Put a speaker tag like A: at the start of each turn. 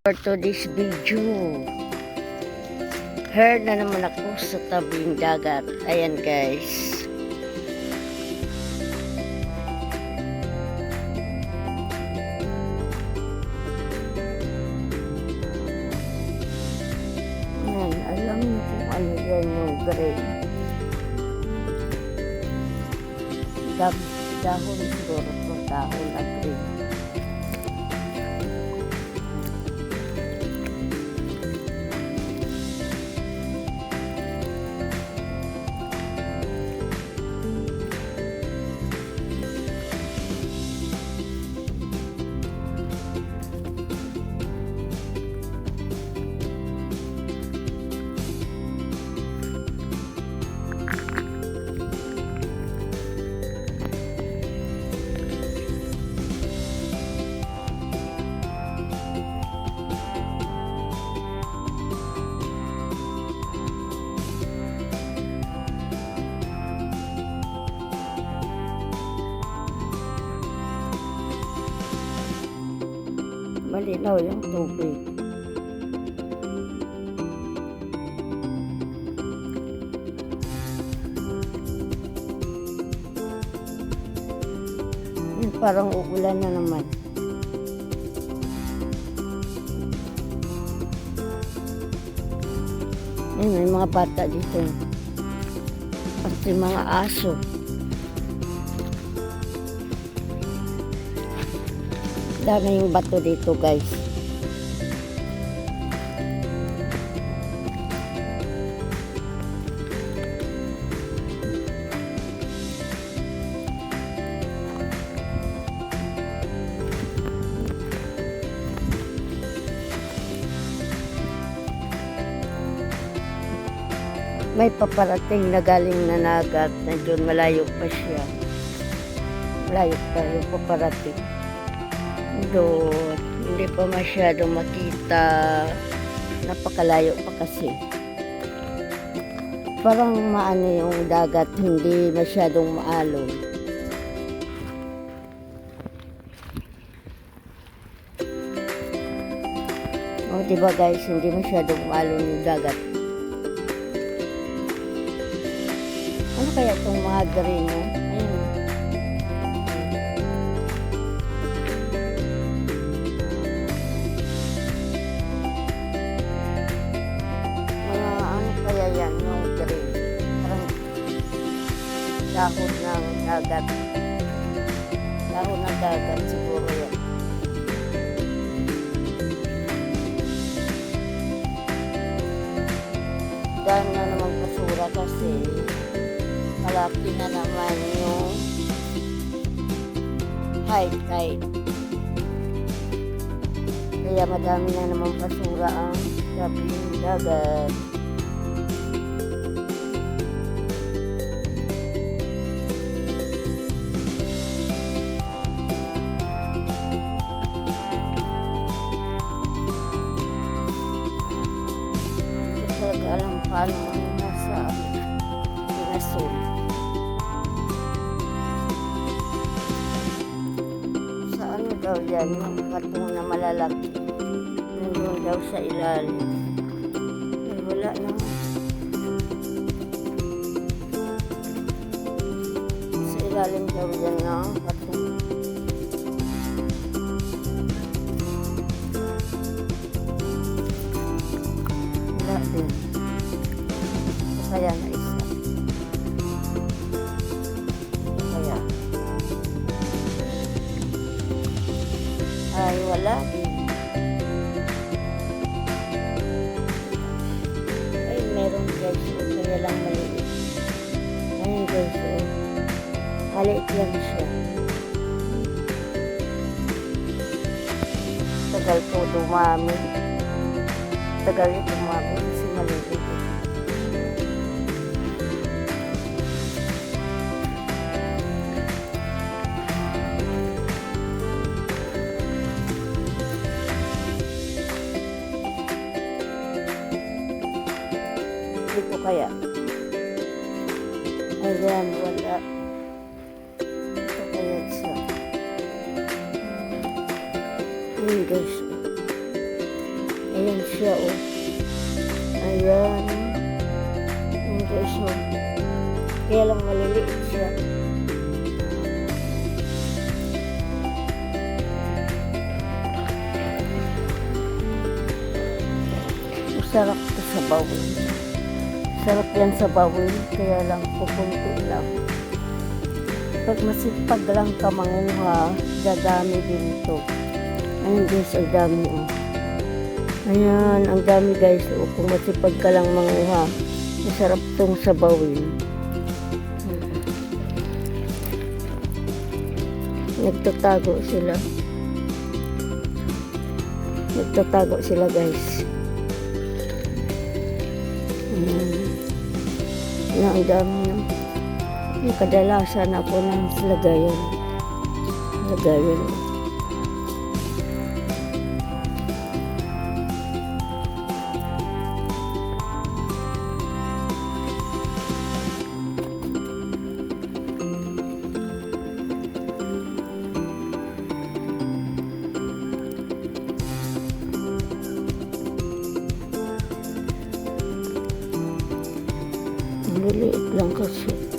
A: For today's video, heard na naman ako sa tabing dagat. Ayan guys. Ayan, alam niyo kung ano yan yung gray. Dahon siguro ito, dahon na gray. Malinaw yung tubig. Parang uulan na naman. May mga bata dito. Pati mga aso. Dami yung bato dito guys. May paparating na galing na nagat na doon, malayo pa siya. Malayo pa yung paparating. Doon, hindi pa masyadong makita. Napakalayo pa kasi. Parang maano yung dagat, hindi masyadong maalon. O diba guys, hindi masyadong maalon yung dagat. Ano kaya itong mga green mo? Ayun. Mga ano kaya yan, yung green. Parang dahon ng dagat. Dahon ng dagat siguro yan. Dahon na naman basura kasi malaki na naman yung high tide. Kaya madami na naman basura ang tabing dagat. Hindi ko talaga alam paano nasa Pinasol. Daw yan, yung katong na malalaki. Nandun daw sa ilalim. Ay, wala na. Sa ilalim daw yan na katong. Wala din. Kaya na isa. Kaya. Ay, wala din. Ay, meron guys. Kaya lang maliit. Ayun guys. Maliit lang siya. Tagal po dumami. Tagal niya dumami kasi maliit. Dito kaya. Ayan, wala. Ito kaya siya. Yun guys. Ayan siya, oh. Ayan. Ayan guys, oh. Kaya lang maliliit siya. Masarap to sa bawal. Sarap yan sa bawal, kaya lang pupunti lang. Pag masipag lang ka manguha, dadami din ito. Ayan guys, ang dami, oh. Ayan, ang dami guys, oh. Kung masipag ka lang manguha, masarap itong sabawin. Nagtatago sila. Nagtatago sila guys. Ayan, ang dami ng yung kadalasan ako ng lagayan. Lagayan. Maliit lang kasi.